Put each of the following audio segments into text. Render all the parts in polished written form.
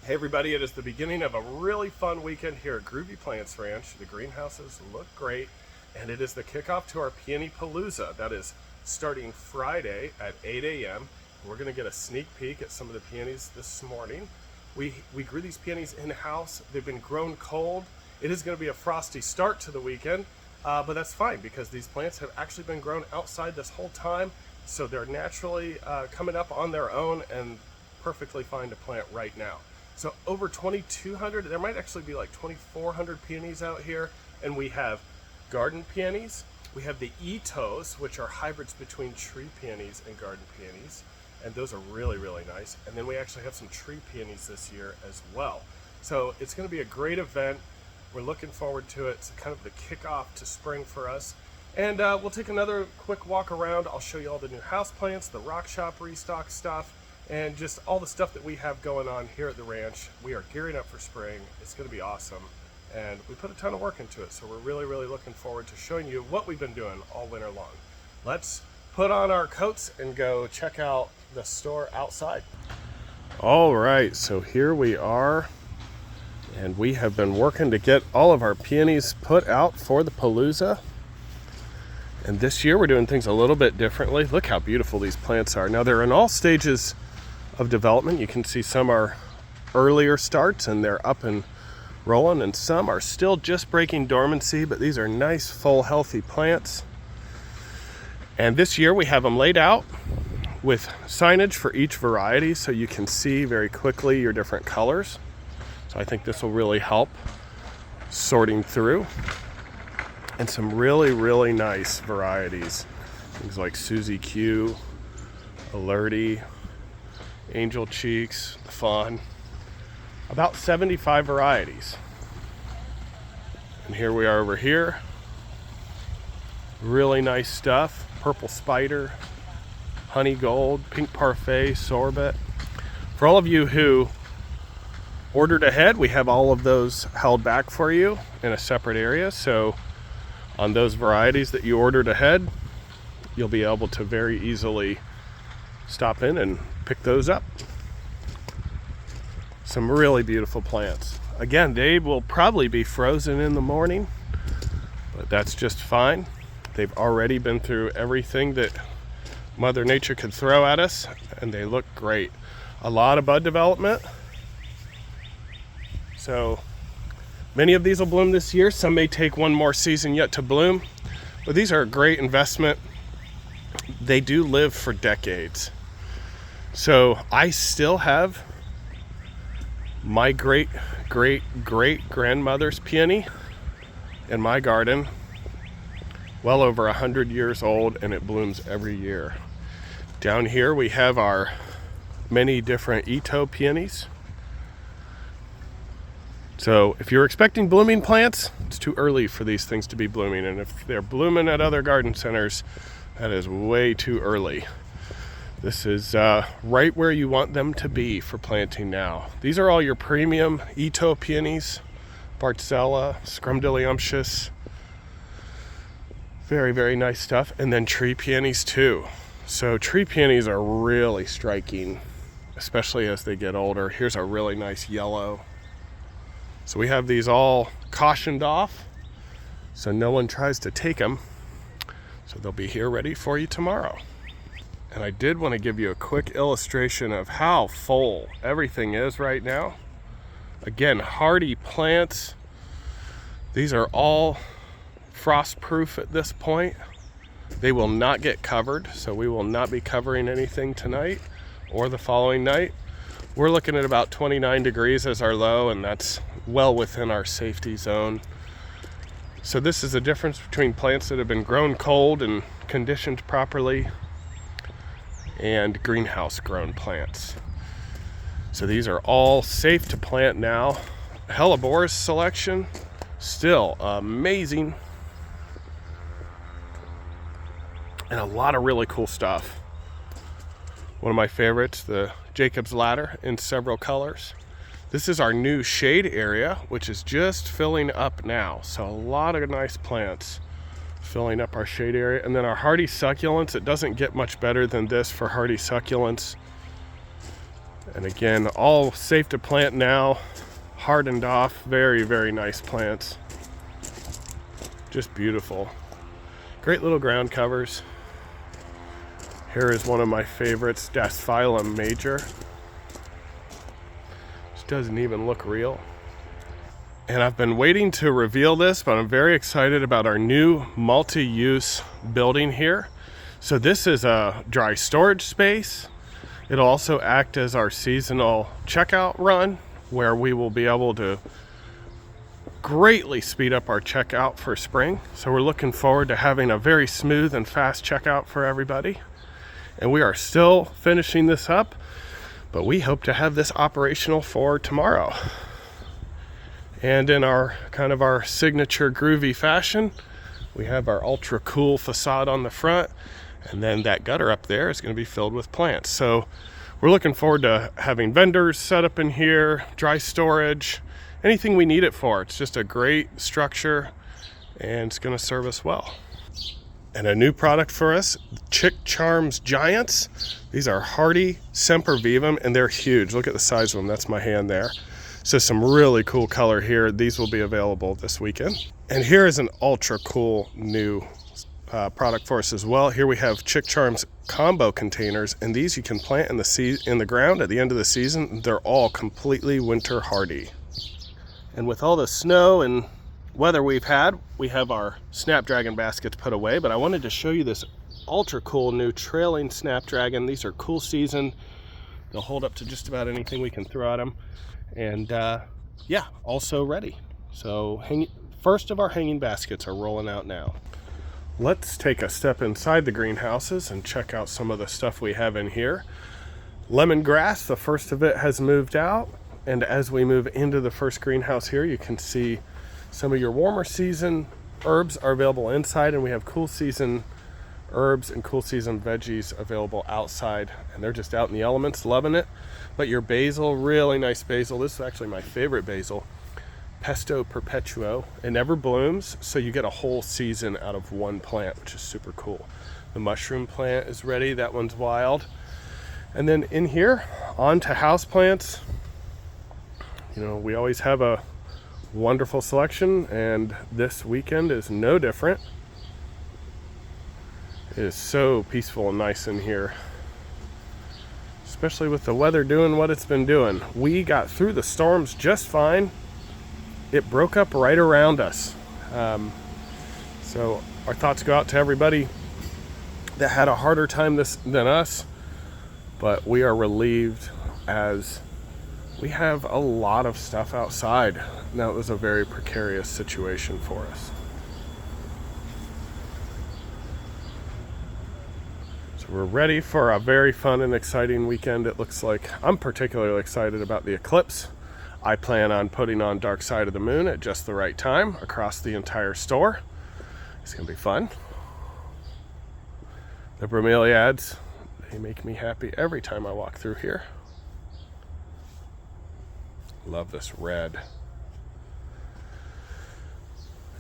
Hey everybody, it is the beginning of a really fun weekend here at Groovy Plants Ranch. The greenhouses look great, and it is the kickoff to our Peony Palooza. That is starting Friday at 8 a.m. We're going to get a sneak peek at some of the peonies this morning. We grew these peonies in-house. They've been grown cold. It is going to be a frosty start to the weekend, but that's fine because these plants have actually been grown outside this whole time, so they're naturally coming up on their own and perfectly fine to plant right now. So over 2,200, there might actually be like 2,400 peonies out here. And we have garden peonies. We have the Itos, which are hybrids between tree peonies and garden peonies. And those are really, really nice. And then we actually have some tree peonies this year as well. So it's going to be a great event. We're looking forward to it. It's kind of the kickoff to spring for us. And we'll take another quick walk around. I'll show you all the new houseplants, the rock shop restock stuff, and just all the stuff that we have going on here at the ranch. We are gearing up for spring. It's going to be awesome. And we put a ton of work into it. So we're really, really looking forward to showing you what we've been doing all winter long. Let's put on our coats and go check out the store outside. All right, so here we are. And we have been working to get all of our peonies put out for the Palooza. And this year we're doing things a little bit differently. Look how beautiful these plants are. Now they're in all stages of development. You can see some are earlier starts and they're up and rolling, and some are still just breaking dormancy, but these are nice, full, healthy plants. And this year we have them laid out with signage for each variety so you can see very quickly your different colors. So I think this will really help sorting through. And some really, really nice varieties. Things like Susie Q, Alerty, Angel Cheeks, the Fawn. About 75 varieties. And here we are over here. Really nice stuff. Purple Spider, Honey Gold, Pink Parfait, Sorbet. For all of you who ordered ahead, we have all of those held back for you in a separate area. So on those varieties that you ordered ahead, you'll be able to very easily stop in and pick those up. Some really beautiful plants. Again, they will probably be frozen in the morning, but that's just fine. They've already been through everything that Mother Nature could throw at us, and they look great. A lot of bud development. So many of these will bloom this year. Some may take one more season yet to bloom, but these are a great investment. They do live for decades. So I still have my great grandmother's peony in my garden, well over 100 years old, and it blooms every year. Down here we have our many different Ito peonies. So if you're expecting blooming plants, it's too early for these things to be blooming. And if they're blooming at other garden centers, that is way too early. This is right where you want them to be for planting now. These are all your premium Ito peonies, Bartzella, Scrumdiddlyumptious. Very, very nice stuff. And then tree peonies too. So tree peonies are really striking, especially as they get older. Here's a really nice yellow. So we have these all cautioned off so no one tries to take them. So they'll be here ready for you tomorrow. And I did want to give you a quick illustration of how full everything is right now. Again, hardy plants. These are all frost-proof at this point. They will not get covered, so we will not be covering anything tonight or the following night. We're looking at about 29 degrees as our low, and that's well within our safety zone. So this is the difference between plants that have been grown cold and conditioned properly and greenhouse grown plants. So these are all safe to plant now. Helleborus selection, still amazing. And a lot of really cool stuff. One of my favorites, the Jacob's Ladder in several colors. This is our new shade area, which is just filling up now. So a lot of nice plants filling up our shade area. And then our hardy succulents, it doesn't get much better than this for hardy succulents. And again, all safe to plant now, hardened off, very, very nice plants. Just beautiful. Great little ground covers. Here is one of my favorites, Dasphyllum major. This doesn't even look real. And I've been waiting to reveal this, but I'm very excited about our new multi-use building here. So this is a dry storage space. It'll also act as our seasonal checkout run, where we will be able to greatly speed up our checkout for spring. So we're looking forward to having a very smooth and fast checkout for everybody. And we are still finishing this up, but we hope to have this operational for tomorrow. And in our kind of our signature groovy fashion, we have our ultra cool facade on the front, and then that gutter up there is going to be filled with plants. So we're looking forward to having vendors set up in here, dry storage, anything we need it for. It's just a great structure, and it's going to serve us well. And a new product for us, Chick Charms Giants. These are hardy sempervivum, and they're huge. Look at the size of them. That's my hand there. So some really cool color here. These will be available this weekend. And here is an ultra cool new product for us as well. Here we have Chick Charms combo containers, and these you can plant in the ground at the end of the season. They're all completely winter hardy. And with all the snow and weather we've had, we have our Snapdragon baskets put away, but I wanted to show you this ultra cool new trailing Snapdragon. These are cool season. They'll hold up to just about anything we can throw at them. And yeah, also ready. So first of our hanging baskets are rolling out now. Let's take a step inside the greenhouses and check out some of the stuff we have in here. Lemongrass, the first of it has moved out. And as we move into the first greenhouse here, you can see some of your warmer season herbs are available inside, and we have cool season herbs and cool season veggies available outside, and they're just out in the elements, loving it. But your basil, really nice basil. This is actually my favorite basil. Pesto Perpetuo. It never blooms, so you get a whole season out of one plant, which is super cool. The mushroom plant is ready. That one's wild. And then in here, on to house plants. You know, we always have a wonderful selection, and this weekend is no different. It is so peaceful and nice in here, especially with the weather doing what it's been doing. We got through the storms just fine. It broke up right around us. So our thoughts go out to everybody that had a harder time than us, but we are relieved as we have a lot of stuff outside. Now, it was a very precarious situation for us. So we're ready for a very fun and exciting weekend. It looks like I'm particularly excited about the eclipse. I plan on putting on Dark Side of the Moon at just the right time across the entire store. It's gonna be fun. The bromeliads, they make me happy every time I walk through here. Love this red.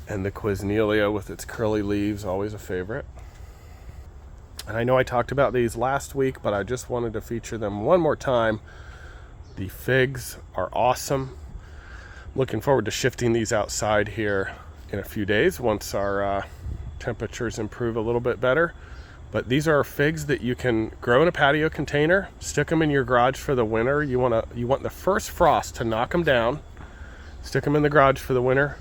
And the Quiznelia with its curly leaves, always a favorite. And I know I talked about these last week, but I just wanted to feature them one more time. The figs are awesome. Looking forward to shifting these outside here in a few days once our temperatures improve a little bit better. But these are figs that you can grow in a patio container, stick them in your garage for the winter. You want the first frost to knock them down, stick them in the garage for the winter,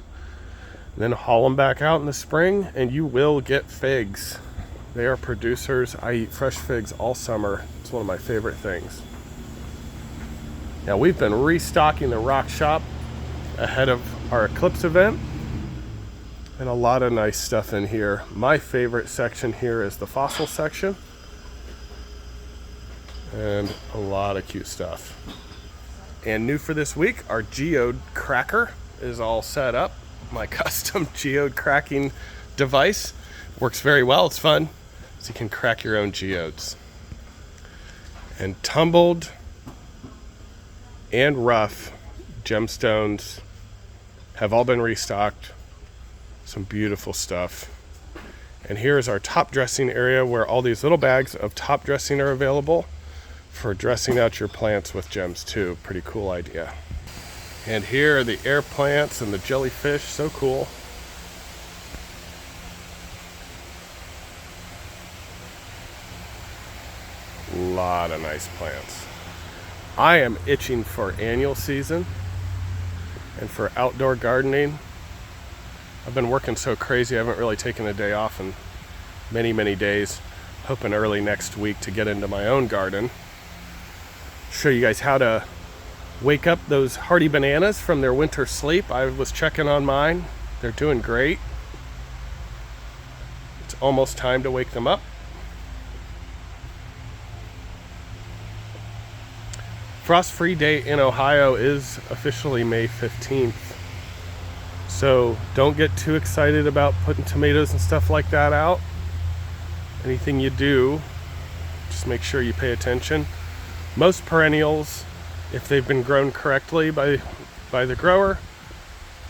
then haul them back out in the spring, and you will get figs. They are producers. I eat fresh figs all summer. It's one of my favorite things. Now, we've been restocking the rock shop ahead of our eclipse event, and a lot of nice stuff in here. My favorite section here is the fossil section, and a lot of cute stuff. And new for this week, our geode cracker is all set up. My custom geode cracking device works very well. It's fun, so you can crack your own geodes. And tumbled and rough gemstones have all been restocked. Some beautiful stuff. And here is our top dressing area where all these little bags of top dressing are available. for dressing out your plants with gems too. Pretty cool idea. And here are the air plants and the jellyfish, so cool. A lot of nice plants. I am itching for annual season and for outdoor gardening. I've been working so crazy, I haven't really taken a day off in many, many days. Hoping early next week to get into my own garden. Show you guys how to wake up those hardy bananas from their winter sleep. I was checking on mine. They're doing great. It's almost time to wake them up. Frost-free day in Ohio is officially May 15th. So don't get too excited about putting tomatoes and stuff like that out. Anything you do, just make sure you pay attention. Most perennials, if they've been grown correctly by the grower,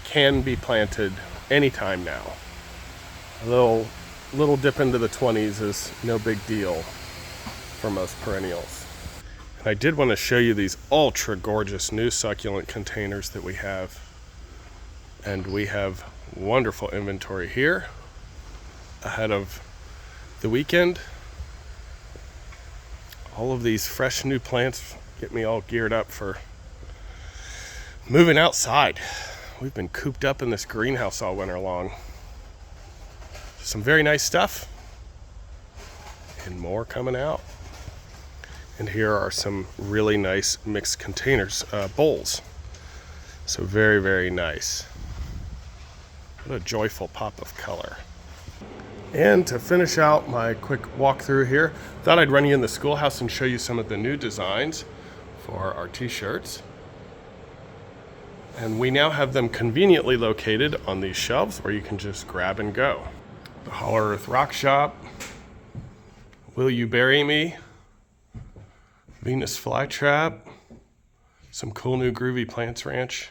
can be planted anytime now. A little dip into the 20s is no big deal for most perennials. And I did want to show you these ultra gorgeous new succulent containers that we have. And we have wonderful inventory here ahead of the weekend. All of these fresh new plants get me all geared up for moving outside. We've been cooped up in this greenhouse all winter long. Some very nice stuff and more coming out. And here are some really nice mixed containers, bowls. So very, very nice. What a joyful pop of color. And to finish out my quick walkthrough here, thought I'd run you in the schoolhouse and show you some of the new designs for our t-shirts. And we now have them conveniently located on these shelves where you can just grab and go. The Hollow Earth Rock Shop, Will You Bury Me, Venus Flytrap, some cool new Groovy Plants Ranch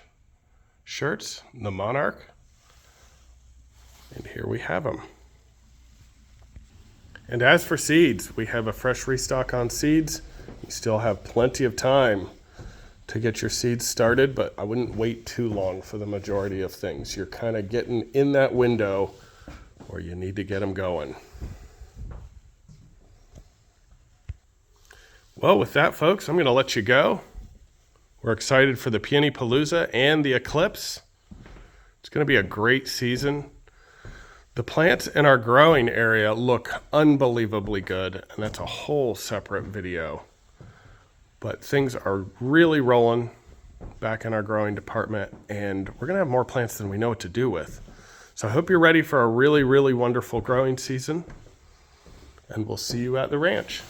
shirts, the Monarch, and here we have them. And as for seeds, we have a fresh restock on seeds. You still have plenty of time to get your seeds started, but I wouldn't wait too long for the majority of things. You're kind of getting in that window where you need to get them going. Well, with that, folks, I'm going to let you go. We're excited for the Peony Palooza and the eclipse. It's going to be a great season. The plants in our growing area look unbelievably good, and that's a whole separate video. But things are really rolling back in our growing department, and we're going to have more plants than we know what to do with. So I hope you're ready for a really, really wonderful growing season, and we'll see you at the ranch.